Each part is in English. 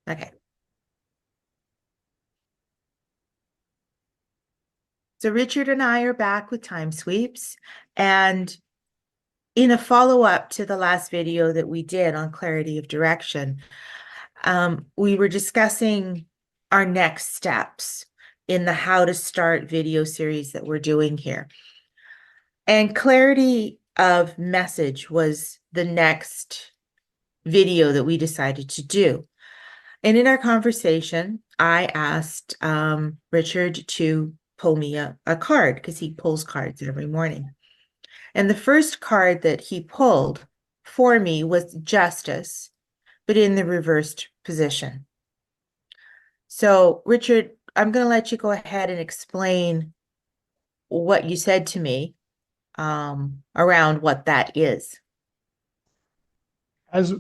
Okay. So Richard and I are back with time sweeps. And in a follow-up to the last video that we did on clarity of direction, we were discussing our next steps in the how to start video series that we're doing here. And clarity of message was the next video that we decided to do. And in our conversation, I asked Richard to pull me a card because he pulls cards every morning. And the first card that he pulled for me was justice, but in the reversed position. So, Richard, I'm going to let you go ahead and explain what you said to me around what that is. As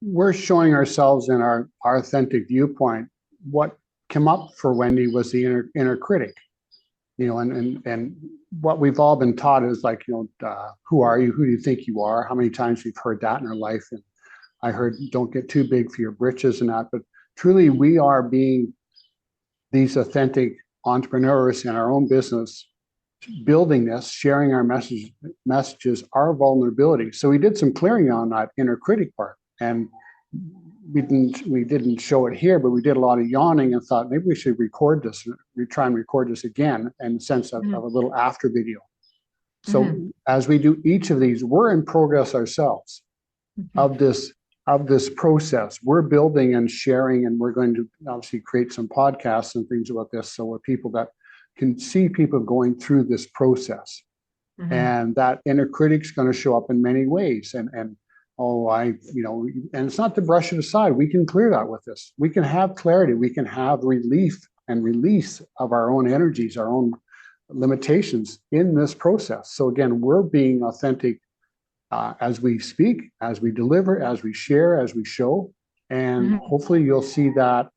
we're showing ourselves in our authentic viewpoint, what came up for Wendy was the inner critic, and what we've all been taught is like, who are you? Who do you think you are? How many times we've heard that in our life? And I heard, don't get too big for your britches and that, but truly we are being these authentic entrepreneurs in our own business, building this, sharing our messages, our vulnerability. So we did some clearing on that inner critic part, and we didn't show it here, but we did a lot of yawning and thought maybe we should record this. We try and record this again in the sense of a little after video. So as we do each of these, we're in progress ourselves of this process. We're building and sharing, and we're going to obviously create some podcasts and things about this, so we're people that can see people going through this process. And that inner critic's going to show up in many ways. And it's not to brush it aside. We can clear that with this. We can have clarity. We can have relief and release of our own energies, our own limitations in this process. So again, we're being authentic as we speak, as we deliver, as we share, as we show. And hopefully you'll see that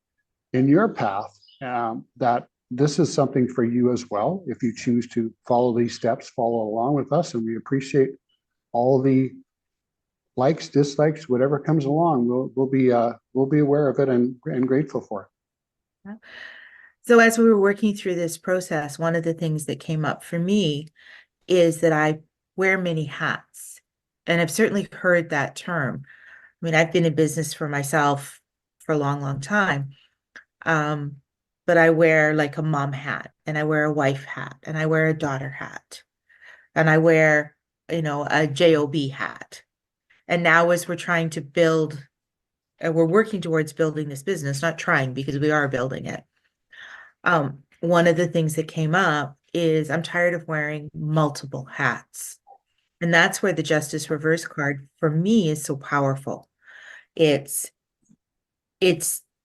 in your path, that this is something for you as well. If you choose to follow these steps, follow along with us, and we appreciate all the likes, dislikes, whatever comes along. We'll be aware of it and grateful for it. So as we were working through this process, one of the things that came up for me is that I wear many hats, and I've certainly heard that term. I mean, I've been in business for myself for a long, long time. But I wear like a mom hat, and I wear a wife hat, and I wear a daughter hat, and I wear, a job hat. And now as we're trying to build, we're working towards building this business, not trying because we are building it. One of the things that came up is I'm tired of wearing multiple hats. And that's where the Justice Reverse card for me is so powerful. It's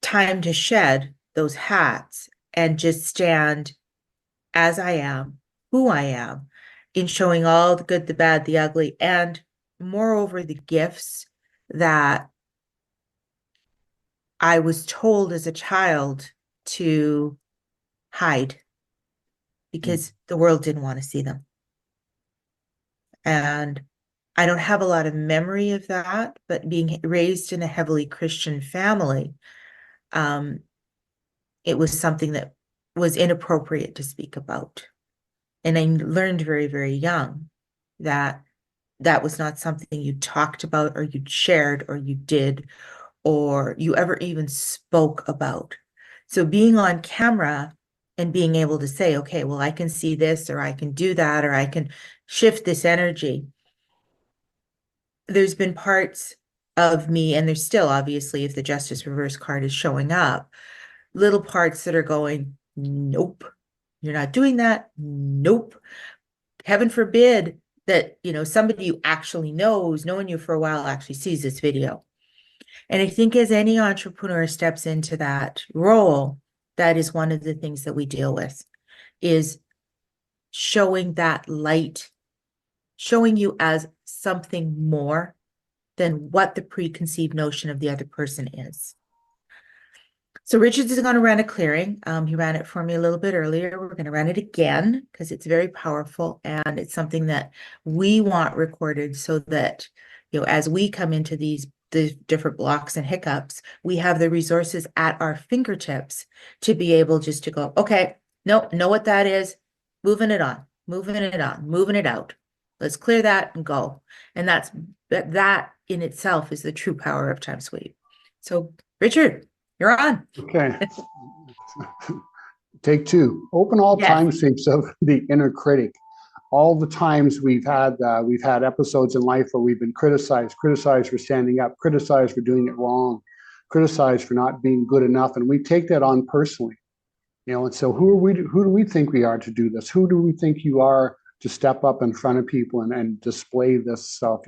time to shed those hats and just stand as I am, who I am, in showing all the good, the bad, the ugly, and moreover, the gifts that I was told as a child to hide because the world didn't want to see them. And I don't have a lot of memory of that, but being raised in a heavily Christian family, it was something that was inappropriate to speak about. And I learned very, very young that that was not something you talked about or you shared or you did or you ever even spoke about. So being on camera and being able to say, okay, well, I can see this or I can do that or I can shift this energy. There's been parts of me, and there's still, obviously, if the Justice Reverse card is showing up, little parts that are going, nope, you're not doing that. Nope. Heaven forbid that, somebody who actually knows, knowing you for a while, actually sees this video. And I think as any entrepreneur steps into that role, that is one of the things that we deal with, is showing that light, showing you as something more than what the preconceived notion of the other person is. So Richard's is going to run a clearing. He ran it for me a little bit earlier. We're going to run it again because it's very powerful and it's something that we want recorded so that, as we come into these the different blocks and hiccups, we have the resources at our fingertips to be able just to go, okay, nope, know what that is, moving it on, moving it on, moving it out. Let's clear that and go. And that in itself is the true power of time sweep. So, Richard, you're on. Okay. Take two. Open all Yes. time sweeps of the inner critic. All the times we've had episodes in life where we've been criticized for standing up, criticized for doing it wrong, criticized for not being good enough, and we take that on personally. And so who do we think we are to do this? Who do we think you are to step up in front of people and display this stuff?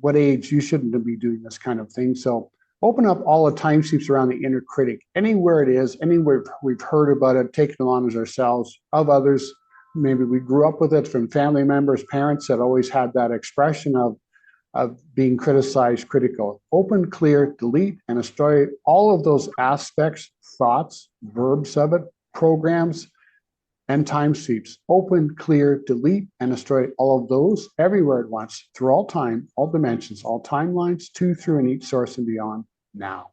What age you shouldn't be doing this kind of thing. So open up all the time sweeps around the inner critic, anywhere it is, anywhere we've heard about it, taken it on as ourselves, of others. Maybe we grew up with it from family members, parents that always had that expression of being criticized, critical. Open, clear, delete, and destroy all of those aspects, thoughts, verbs of it, programs, and time sweeps. Open, clear, delete, and destroy all of those everywhere at once, through all time, all dimensions, all timelines, to, through, and each source and beyond, now.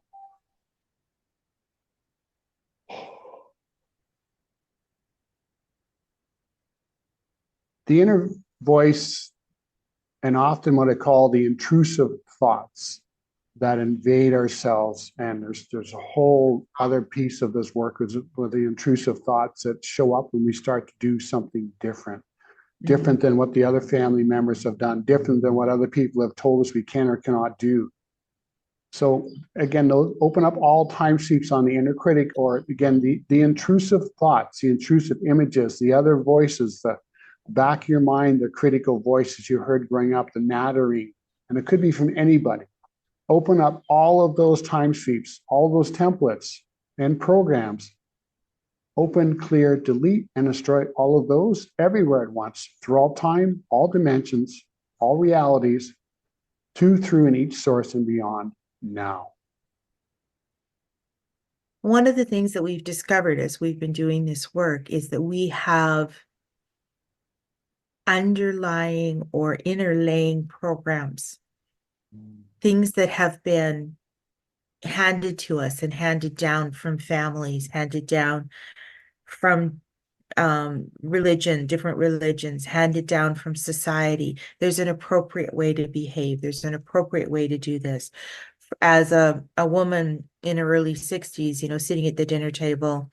The inner voice, and often what I call the intrusive thoughts that invade ourselves, and there's a whole other piece of this work with the intrusive thoughts that show up when we start to do something different than what the other family members have done, different than what other people have told us we can or cannot do. So again, those open up all time sweeps on the inner critic, or again, the intrusive thoughts, the intrusive images, the other voices, the back of your mind, the critical voices you heard growing up, the nattering, and it could be from anybody. Open up all of those time sweeps, all those templates and programs. Open, clear, delete, and destroy all of those everywhere at once, through all time, all dimensions, all realities, to, through, and each source and beyond, now. One of the things that we've discovered as we've been doing this work is that we have underlying or interlaying programs, things that have been handed to us and handed down from families, handed down from different religions, handed down from society. There's an appropriate way to behave. There's an appropriate way to do this. As a woman in her early 60s, sitting at the dinner table,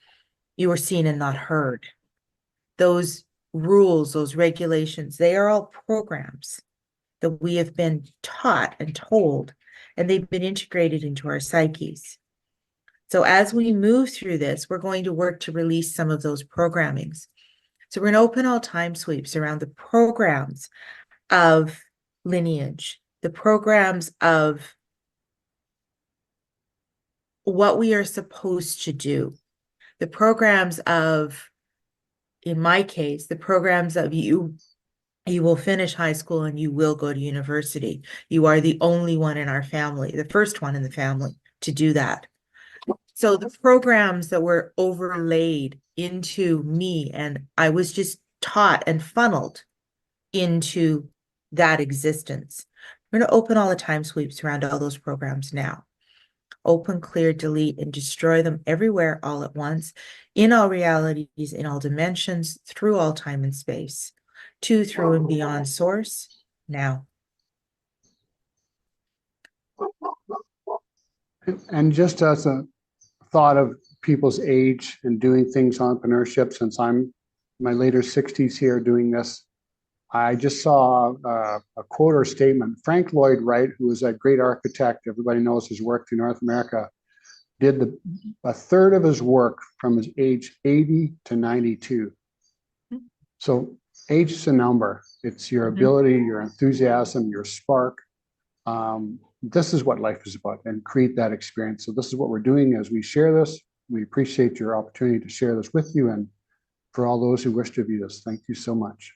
you were seen and not heard. Those rules, those regulations, they are all programs that we have been taught and told, and they've been integrated into our psyches. So as we move through this, we're going to work to release some of those programmings. So we're going to open all time sweeps around the programs of lineage, the programs of what we are supposed to do, the programs of, in my case, the programs of you will finish high school and you will go to university. You are the only one in our family, the first one in the family to do that. So the programs that were overlaid into me, and I was just taught and funneled into that existence. We're going to open all the time sweeps around all those programs now. Open, clear, delete, and destroy them everywhere all at once, in all realities, in all dimensions, through all time and space, to, through, and beyond source, now. And just as a thought of people's age and doing things, entrepreneurship, since I'm in my later 60s here doing this, I just saw a quote or statement. Frank Lloyd Wright, who was a great architect, everybody knows his work through North America, did a third of his work from his age 80 to 92. So age is a number. It's your ability, your enthusiasm, your spark. This is what life is about, and create that experience. So this is what we're doing as we share this. We appreciate your opportunity to share this with you, and for all those who wish to view this, thank you so much.